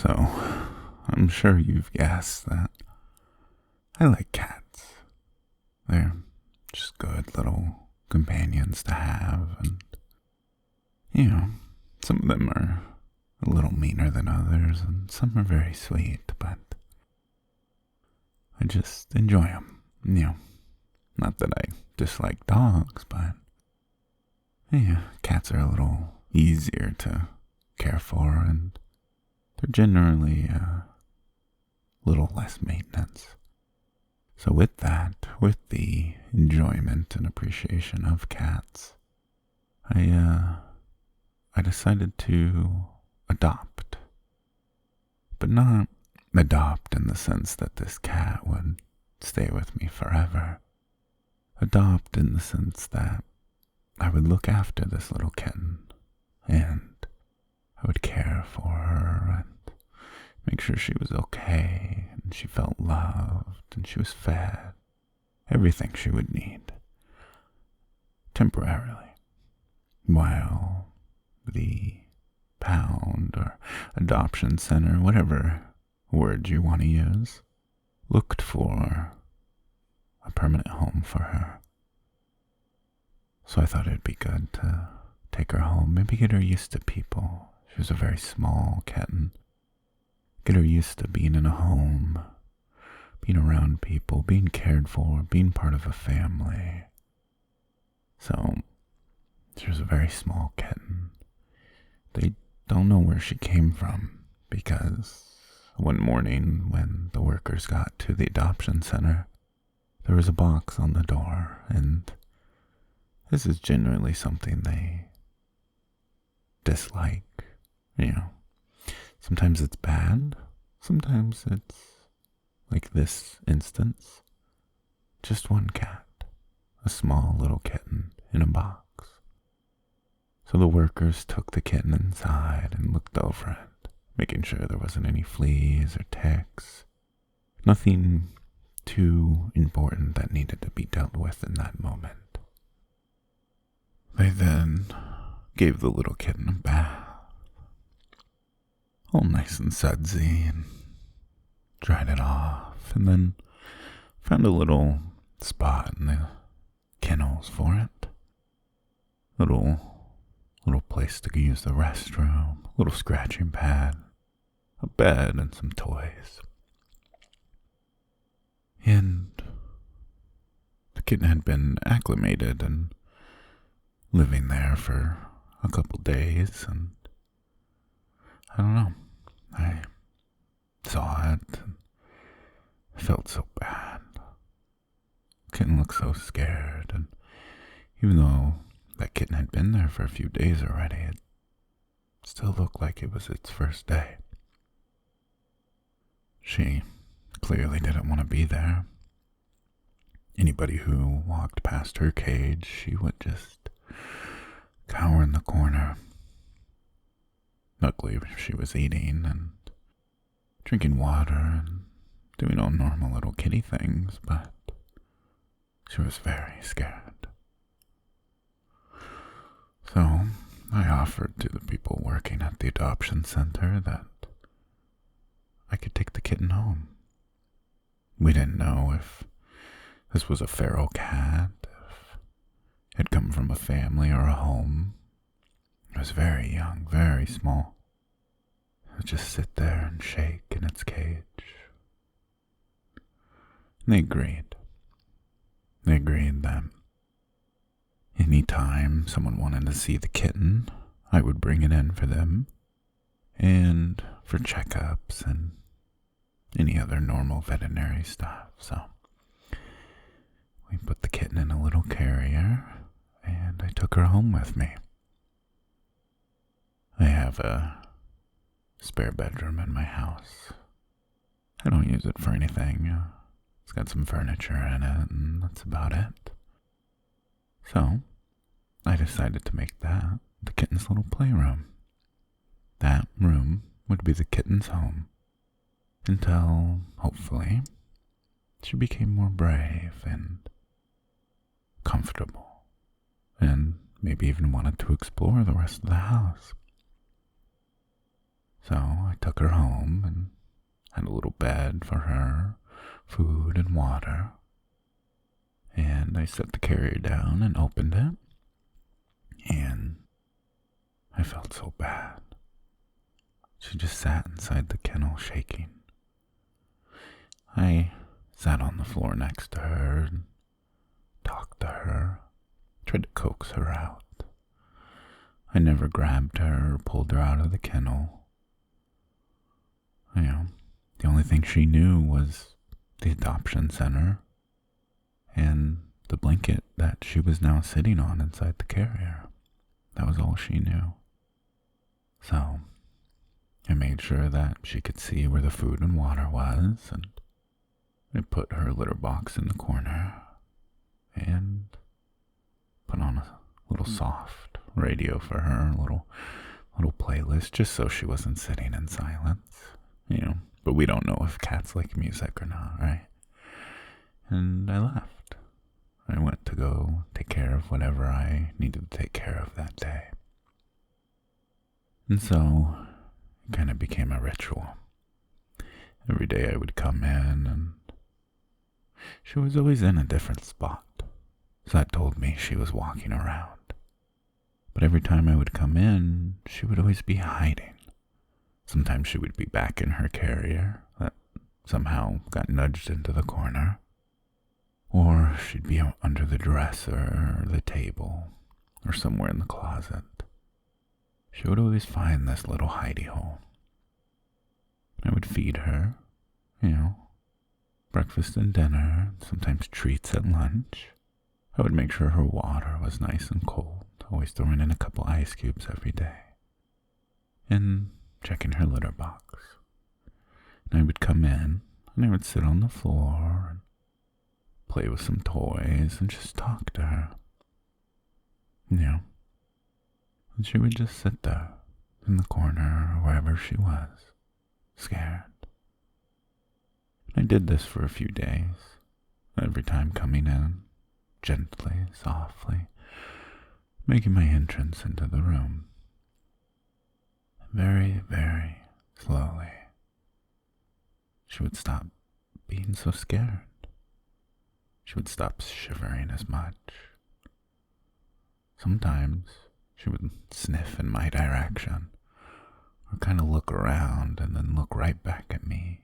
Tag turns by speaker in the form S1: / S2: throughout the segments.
S1: So, I'm sure you've guessed that I like cats. They're just good little companions to have, and, some of them are a little meaner than others, and some are very sweet, but I just enjoy them. Not that I dislike dogs, but, cats are a little easier to care for, and they're generally a little less maintenance. So with the enjoyment and appreciation of cats, I decided to adopt. But not adopt in the sense that this cat would stay with me forever. Adopt in the sense that I would look after this little kitten, and I would care for her and make sure she was okay and she felt loved and she was fed. Everything she would need. Temporarily. While the pound or adoption center, whatever word you want to use, looked for a permanent home for her. So I thought it'd be good to take her home, maybe get her used to people. She was a very small kitten. Get her used to being in a home, being around people, being cared for, being part of a family. So, she was a very small kitten. They don't know where she came from, because one morning when the workers got to the adoption center, there was a box on the door, and this is generally something they dislike. Sometimes it's bad, sometimes it's, like this instance, just one cat, a small little kitten in a box. So the workers took the kitten inside and looked over it, making sure there wasn't any fleas or ticks. Nothing too important that needed to be dealt with in that moment. They then gave the little kitten a bath, all nice and sudsy, and dried it off, and then found a little spot in the kennels for it. Little place to use the restroom, a little scratching pad, a bed, and some toys. And the kitten had been acclimated and living there for a couple days, and I don't know, I saw it and felt so bad. The kitten looked so scared, and even though that kitten had been there for a few days already, it still looked like it was its first day. She clearly didn't want to be there. Anybody who walked past her cage, she would just cower in the corner. Luckily, she was eating and drinking water and doing all normal little kitty things, but she was very scared. So I offered to the people working at the adoption center that I could take the kitten home. We didn't know if this was a feral cat, if it had come from a family or a home. It was very young, very small. It would just sit there and shake in its cage. And they agreed. They agreed that any time someone wanted to see the kitten, I would bring it in for them, and for checkups and any other normal veterinary stuff. So we put the kitten in a little carrier, and I took her home with me. I have a spare bedroom in my house. I don't use it for anything. It's got some furniture in it, and that's about it. So I decided to make that the kitten's little playroom. That room would be the kitten's home until, hopefully, she became more brave and comfortable, and maybe even wanted to explore the rest of the house. So I took her home and had a little bed for her, food and water. And I set the carrier down and opened it. And I felt so bad. She just sat inside the kennel shaking. I sat on the floor next to her and talked to her, tried to coax her out. I never grabbed her or pulled her out of the kennel. The only thing she knew was the adoption center and the blanket that she was now sitting on inside the carrier. That was all she knew. So I made sure that she could see where the food and water was, and I put her litter box in the corner and put on a little soft radio for her, a little playlist, just so she wasn't sitting in silence. But we don't know if cats like music or not, right? And I left. I went to go take care of whatever I needed to take care of that day. And so it kind of became a ritual. Every day I would come in, and she was always in a different spot. So that told me she was walking around. But every time I would come in, she would always be hiding. Sometimes she would be back in her carrier that somehow got nudged into the corner. Or she'd be under the dresser or the table or somewhere in the closet. She would always find this little hidey hole. I would feed her, breakfast and dinner, sometimes treats at lunch. I would make sure her water was nice and cold, always throwing in a couple ice cubes every day. And checking her litter box. And I would come in, and I would sit on the floor and play with some toys and just talk to her. And she would just sit there in the corner or wherever she was, scared. And I did this for a few days, every time coming in, gently, softly, making my entrance into the room. Very, very slowly, she would stop being so scared. She would stop shivering as much. Sometimes she would sniff in my direction, or kind of look around and then look right back at me,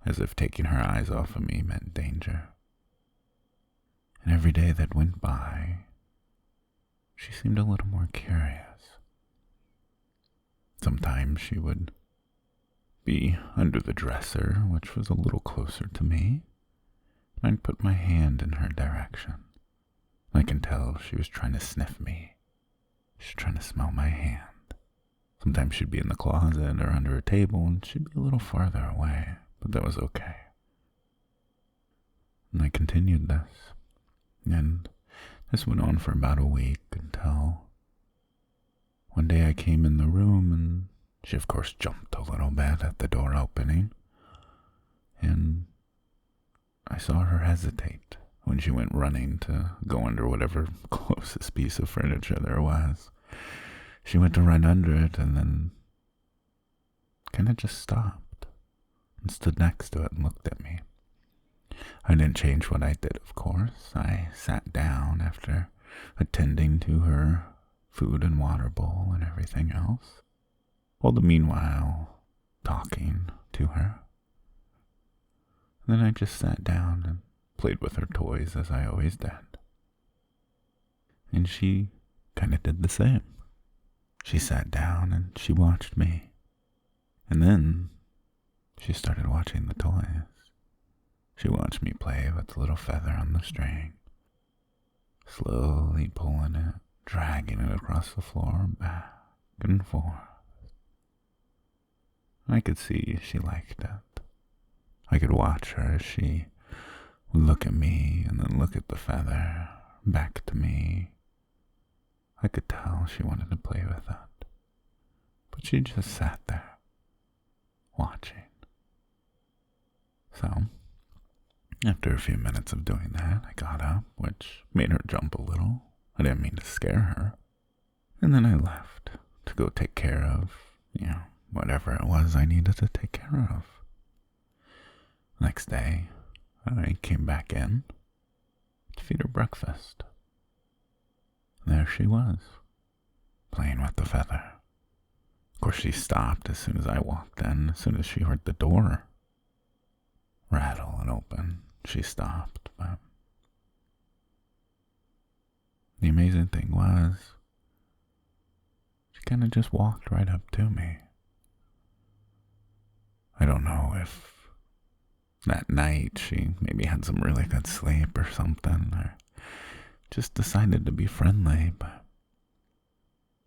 S1: as if taking her eyes off of me meant danger. And every day that went by, she seemed a little more curious. Sometimes she would be under the dresser, which was a little closer to me, and I'd put my hand in her direction. I can tell she was trying to sniff me. She was trying to smell my hand. Sometimes she'd be in the closet or under a table, and she'd be a little farther away, but that was okay. And I continued this, and this went on for about a week until one day I came in the room, and she of course jumped a little bit at the door opening, and I saw her hesitate when she went running to go under whatever closest piece of furniture there was. She went to run under it and then kind of just stopped and stood next to it and looked at me. I didn't change what I did, of course. I sat down after attending to her food and water bowl and everything else, all the meanwhile talking to her. And then I just sat down and played with her toys as I always did. And she kind of did the same. She sat down and she watched me. And then she started watching the toys. She watched me play with the little feather on the string, slowly pulling it, dragging it across the floor, back and forth. I could see she liked it. I could watch her as she would look at me and then look at the feather, back to me. I could tell she wanted to play with it, but she just sat there, watching. So, after a few minutes of doing that, I got up, which made her jump a little. I didn't mean to scare her. And then I left to go take care of, whatever it was I needed to take care of. Next day, I came back in to feed her breakfast. There she was, playing with the feather. Of course, she stopped as soon as I walked in. As soon as she heard the door rattle and open, she stopped. But the amazing thing was, she kind of just walked right up to me. I don't know if that night she maybe had some really good sleep or something, or just decided to be friendly, but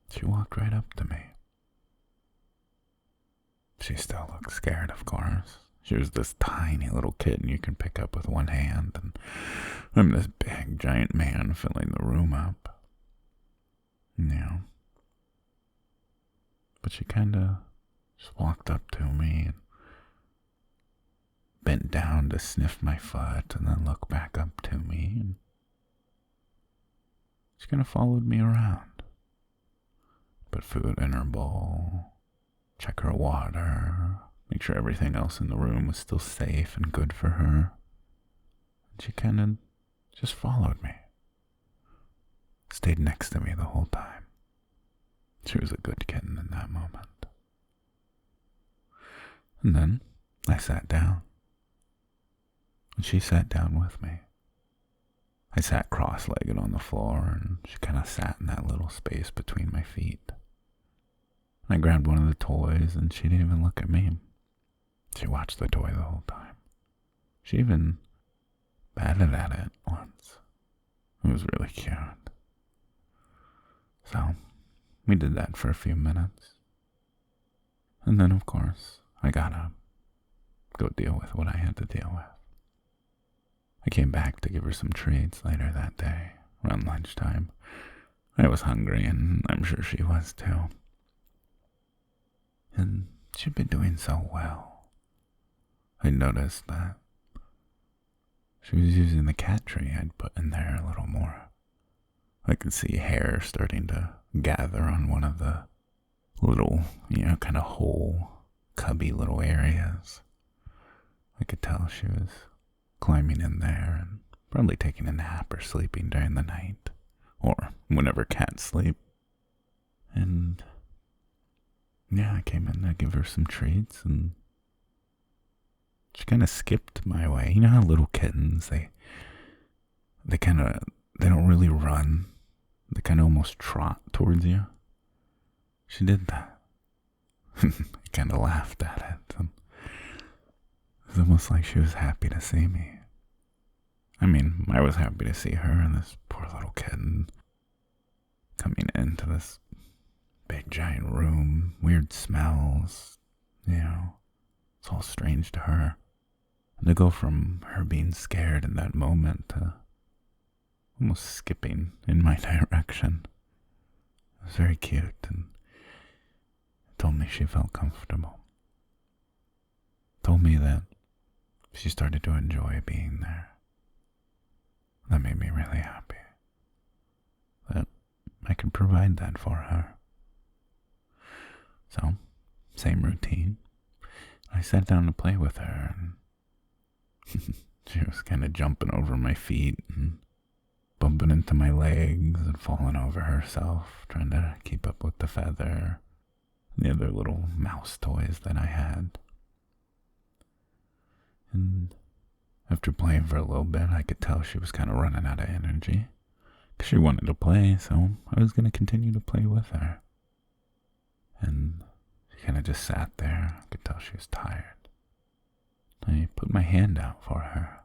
S1: she walked right up to me. She still looked scared, of course. She was this tiny little kitten you can pick up with one hand, and I'm this big, giant man filling the room up. Yeah. But she kind of just walked up to me and bent down to sniff my foot and then look back up to me, and she kind of followed me around. Put food in her bowl, check her water, make sure everything else in the room was still safe and good for her. And she kind of just followed me. Stayed next to me the whole time. She was a good kitten in that moment. And then I sat down. And she sat down with me. I sat cross-legged on the floor, and she kind of sat in that little space between my feet. I grabbed one of the toys, and she didn't even look at me. She watched the toy the whole time. She even batted at it once. It was really cute. So, we did that for a few minutes. And then, of course, I gotta go deal with what I had to deal with. I came back to give her some treats later that day, around lunchtime. I was hungry, and I'm sure she was too. And she'd been doing so well. I noticed that she was using the cat tree I'd put in there a little more. I could see hair starting to gather on one of the little, kind of hole, cubby little areas. I could tell she was climbing in there and probably taking a nap or sleeping during the night, or whenever cats sleep. And yeah, I came in to give her some treats, and she kind of skipped my way. You know how little kittens, they don't really run. They kind of almost trot towards you. She did that. I kind of laughed at it. It was almost like she was happy to see me. I mean, I was happy to see her, and this poor little kitten coming into this big giant room, weird smells, it's all strange to her. And to go from her being scared in that moment to almost skipping in my direction, it was very cute, and told me she felt comfortable. Told me that she started to enjoy being there. That made me really happy. That I could provide that for her. So, same routine. I sat down to play with her, and she was kind of jumping over my feet and bumping into my legs and falling over herself, trying to keep up with the feather and the other little mouse toys that I had. And after playing for a little bit, I could tell she was kind of running out of energy, because she wanted to play, so I was going to continue to play with her. And she kind of just sat there. I could tell she was tired. I put my hand out for her,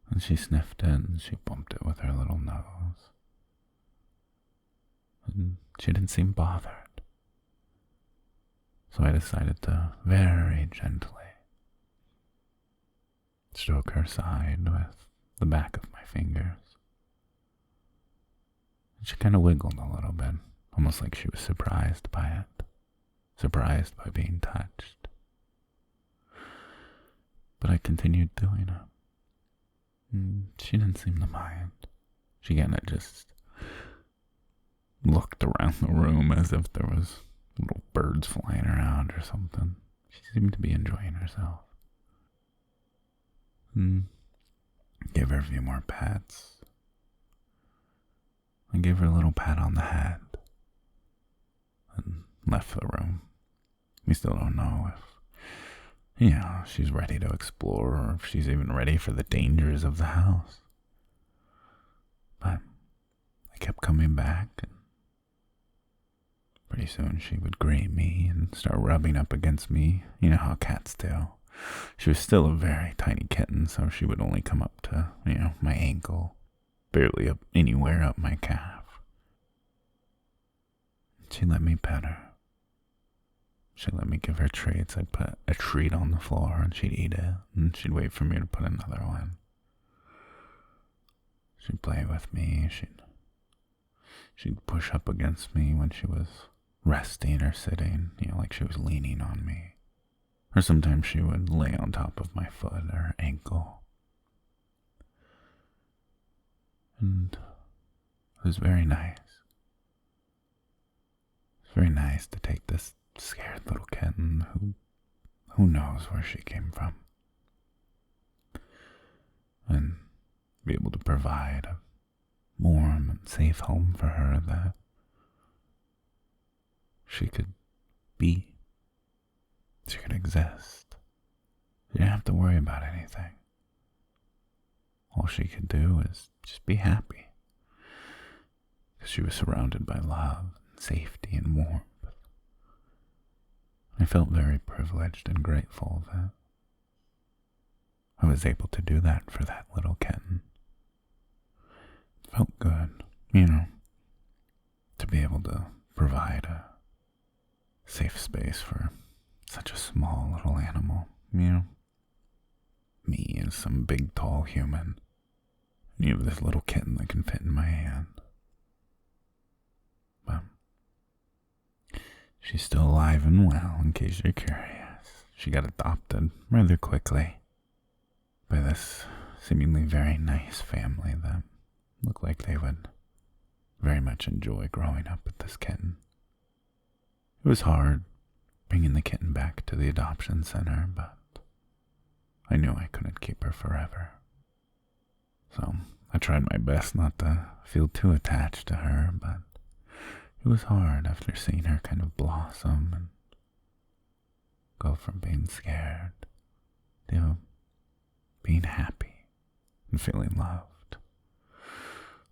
S1: and she sniffed it, and she bumped it with her little nose. And she didn't seem bothered. So I decided to very gently stroke her side with the back of my fingers. And she kind of wiggled a little bit, almost like she was surprised by it, surprised by being touched. But I continued doing it. And she didn't seem to mind. She kind of just looked around the room as if there was Little birds flying around or something. She seemed to be enjoying herself. Gave her a few more pats. I gave her a little pat on the head and left the room. We still don't know if, she's ready to explore or if she's even ready for the dangers of the house. But I kept coming back, and pretty soon she would greet me and start rubbing up against me. You know how cats do. She was still a very tiny kitten, so she would only come up to, my ankle, barely up anywhere up my calf. She let me pet her. She let me give her treats. I'd put a treat on the floor and she'd eat it, and she'd wait for me to put another one. She'd play with me. She'd push up against me when she was resting or sitting, like she was leaning on me. Or sometimes she would lay on top of my foot or ankle. And it was very nice. It's very nice to take this scared little kitten who knows where she came from, and be able to provide a warm and safe home for her that she could be. She could exist. She didn't have to worry about anything. All she could do is just be happy, because she was surrounded by love and safety and warmth. I felt very privileged and grateful that I was able to do that for that little kitten. It felt good, to be able to provide a safe space for such a small little animal, Me as some big, tall human, and you have this little kitten that can fit in my hand. But she's still alive and well, in case you're curious. She got adopted rather quickly by this seemingly very nice family that looked like they would very much enjoy growing up with this kitten. It was hard bringing the kitten back to the adoption center, but I knew I couldn't keep her forever. So I tried my best not to feel too attached to her, but it was hard after seeing her kind of blossom and go from being scared to being happy and feeling loved.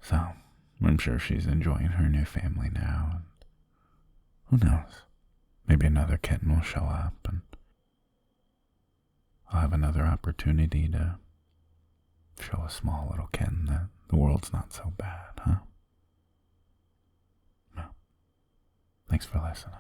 S1: So I'm sure she's enjoying her new family now, and who knows, maybe another kitten will show up and I'll have another opportunity to show a small little kitten that the world's not so bad, huh? Well, thanks for listening.